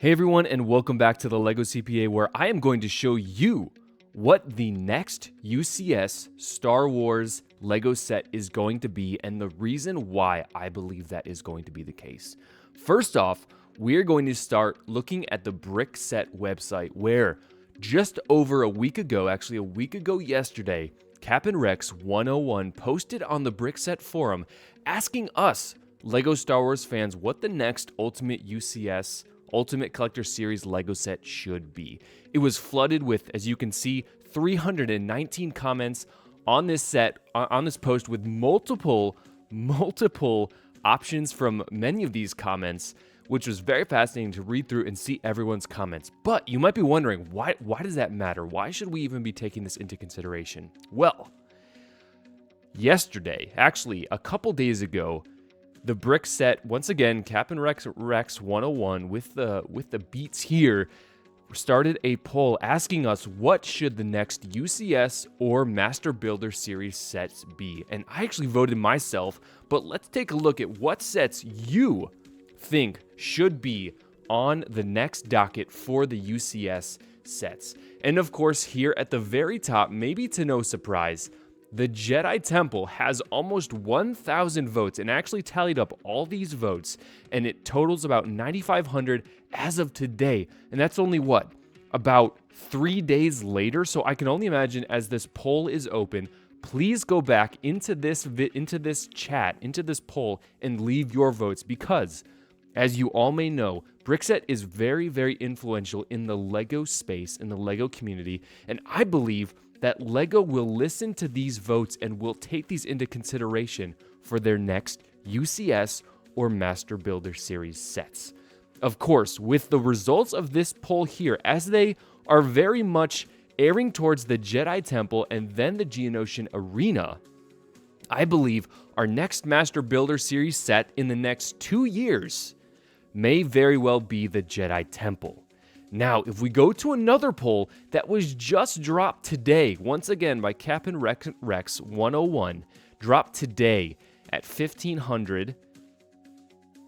Hey everyone, and welcome back to the LEGO CPA, where I am going to show you what the next UCS Star Wars LEGO set is going to be and the reason why I believe that is going to be the case. First off, we're going to start looking at the Brickset website, where just over a week ago, actually a week ago yesterday, Cap'n Rex 101 posted on the Brickset forum asking us, LEGO Star Wars fans, what the next Ultimate UCS Ultimate Collector Series LEGO set should be. It was flooded with, as you can see, 319 comments on this set, on this post, with multiple options from many of these comments, which was very fascinating to read through and see everyone's comments. But you might be wondering, why does that matter? Why should we even be taking this into consideration? Well, yesterday, actually a couple days ago, the Brickset, once again, Cap'n Rex 101 with the beats here, started a poll asking us what should the next UCS or Master Builder Series sets be. And I actually voted myself, but let's take a look at what sets you think should be on the next docket for the UCS sets. And of course, here at the very top, maybe to no surprise, the JEDI Temple has almost 1,000 votes and actually tallied up all these votes, and it totals about 9,500 as of today. And that's only what? About 3 days later. So I can only imagine, as this poll is open, please go back into this chat, into this poll, and leave your votes, because as you all may know, Brickset is very, very influential in the LEGO space, in the LEGO community, and I believe that LEGO will listen to these votes and will take these into consideration for their next UCS or Master Builder Series sets. Of course, with the results of this poll here, as they are very much airing towards the JEDI Temple and then the GEONOSIAN Arena, I believe our next Master Builder Series set in the next 2 years may very well be the JEDI Temple. Now, if we go to another poll that was just dropped today, once again by Cap'n Rex 101, dropped today at 1,500,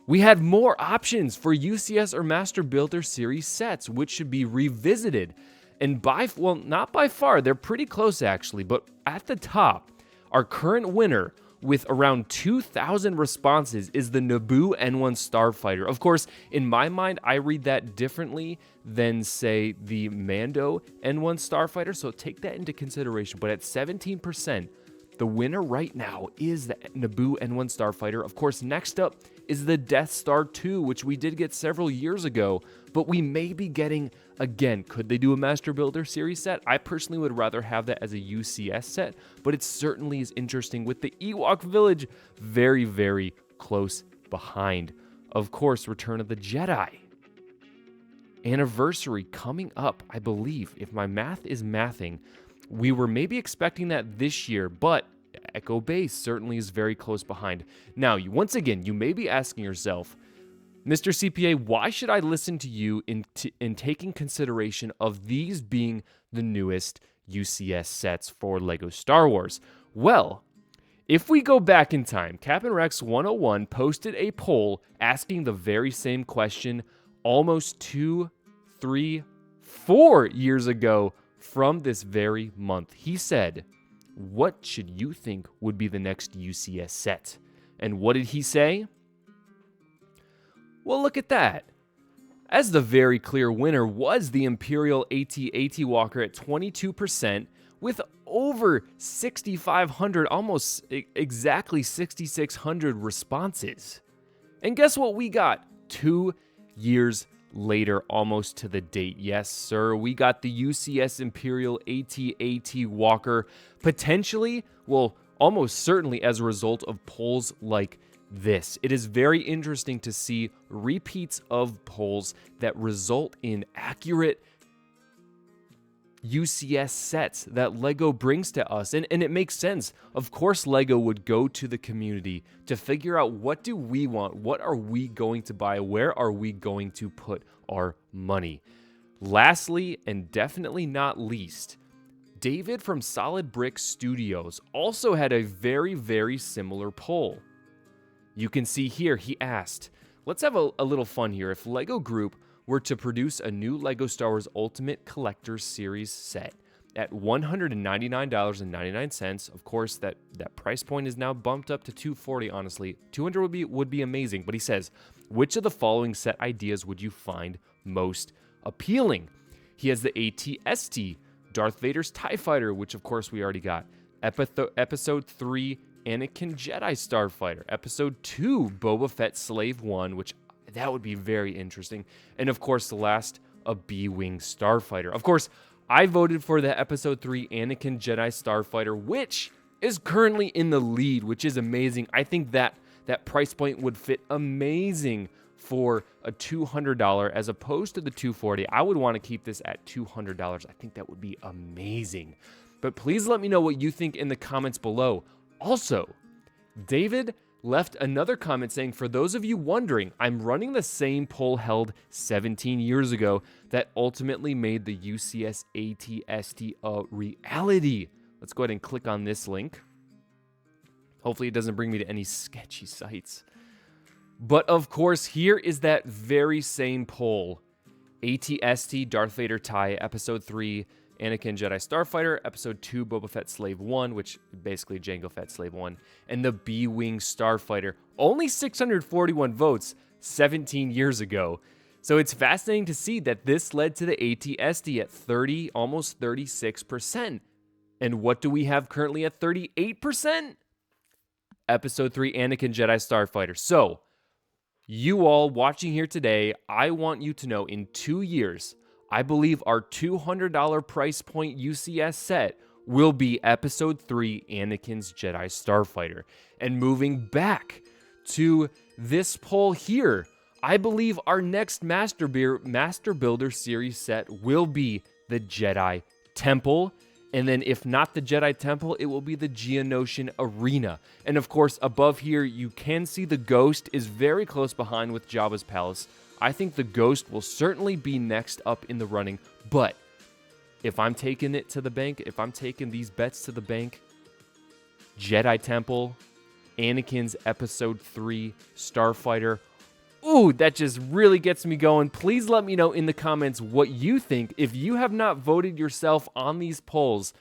we had more options for UCS or Master Builder Series sets, which should be revisited. And not by far, they're pretty close actually, but at the top, our current winner with around 2,000 responses is the Naboo N1 Starfighter. Of course, in my mind, I read that differently than, say, the Mando N1 Starfighter, so take that into consideration. But at 17%, the winner right now is the Naboo N1 Starfighter. Of course, next up is the Death Star 2, which we did get several years ago, but we may be getting again. Could they do a Master Builder Series set? I personally would rather have that as a UCS set, but it certainly is interesting with the Ewok Village very, very close behind. Of course, Return of the Jedi anniversary coming up, I believe, if my math is mathing. We were maybe expecting that this year, but Echo Base certainly is very close behind. Now, once again, you may be asking yourself, Mr. CPA, why should I listen to you in taking consideration of these being the newest UCS sets for LEGO Star Wars? Well, if we go back in time, Cap'n Rex 101 posted a poll asking the very same question almost 2, 3, 4 years ago from this very month. He said, what should you think would be the next UCS set? And what did he say? Well, look at that. As the very clear winner was the Imperial AT-AT Walker at 22%, with over 6,500, almost exactly 6,600 responses. And guess what we got 2 years later, almost to the date? Yes, sir, we got the UCS Imperial AT-AT Walker, potentially, well, almost certainly as a result of polls like this. It is very interesting to see repeats of polls that result in accurate UCS sets that LEGO brings to us. And it makes sense. Of course, LEGO would go to the community to figure out, what do we want? What are we going to buy? Where are we going to put our money? Lastly, and definitely not least, David from SolidBrix Studios also had a very, very similar poll. You can see here, he asked, let's have a little fun here. If LEGO Group were to produce a new LEGO Star Wars Ultimate Collector's Series set at $199.99. Of course, that price point is now bumped up to $240. Honestly, $200 would be amazing. But he says, which of the following set ideas would you find most appealing? He has the AT-ST, Darth Vader's TIE Fighter, which of course we already got. Episode 3, Anakin Jedi Starfighter. Episode 2, Boba Fett Slave 1, which that would be very interesting. And of course, the last, a B-Wing Starfighter. Of course, I voted for the Episode 3 Anakin Jedi Starfighter, which is currently in the lead, which is amazing. I think that price point would fit amazing for a $200 as opposed to the $240. I would want to keep this at $200. I think that would be amazing. But please let me know what you think in the comments below. Also, David left another comment saying, for those of you wondering, I'm running the same poll held 17 years ago that ultimately made the UCS AT-ST a reality. Let's go ahead and click on this link. Hopefully it doesn't bring me to any sketchy sites. But of course, here is that very same poll. AT-ST Darth Vader TIE, Episode 3, Anakin Jedi Starfighter, Episode 2, Boba Fett Slave 1, which basically Jango Fett Slave 1, and the B-Wing Starfighter. Only 641 votes 17 years ago. So it's fascinating to see that this led to the AT-ST at 30, almost 36%. And what do we have currently at 38%? Episode 3, Anakin Jedi Starfighter. So, you all watching here today, I want you to know in 2 years, I believe our $200 price point UCS set will be Episode 3, Anakin's Jedi Starfighter. And moving back to this poll here, I believe our next Master Builder Series set will be the Jedi Temple. And then if not the Jedi Temple, it will be the GEONOSIAN Arena. And of course, above here, you can see the Ghost is very close behind with Jabba's Palace. I think the Ghost will certainly be next up in the running. But if I'm taking it to the bank, if I'm taking these bets to the bank, Jedi Temple, Anakin's Episode 3 Starfighter. Ooh, that just really gets me going. Please let me know in the comments what you think. If you have not voted yourself on these polls,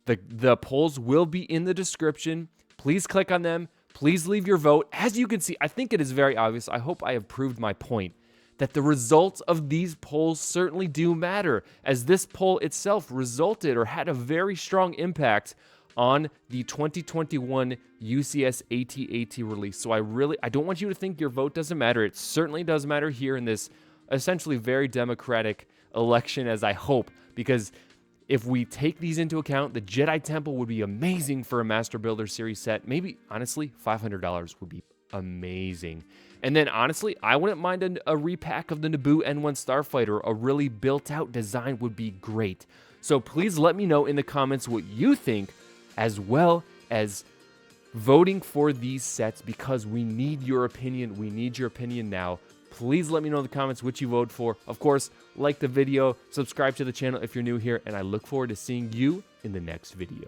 the polls will be in the description. Please click on them. Please leave your vote. As you can see, I think it is very obvious. I hope I have proved my point that the results of these polls certainly do matter, as this poll itself resulted or had a very strong impact on the 2021 UCS AT-AT release. So I don't want you to think your vote doesn't matter. It certainly does matter here in this essentially very democratic election, as I hope, because if we take these into account, the Jedi Temple would be amazing for a Master Builder Series set. Maybe, honestly, $500 would be amazing. And then, honestly, I wouldn't mind a repack of the Naboo N1 Starfighter. A really built-out design would be great. So please let me know in the comments what you think, as well as voting for these sets, because we need your opinion. We need your opinion now. Please let me know in the comments what you vote for. Of course, like the video, subscribe to the channel if you're new here, and I look forward to seeing you in the next video.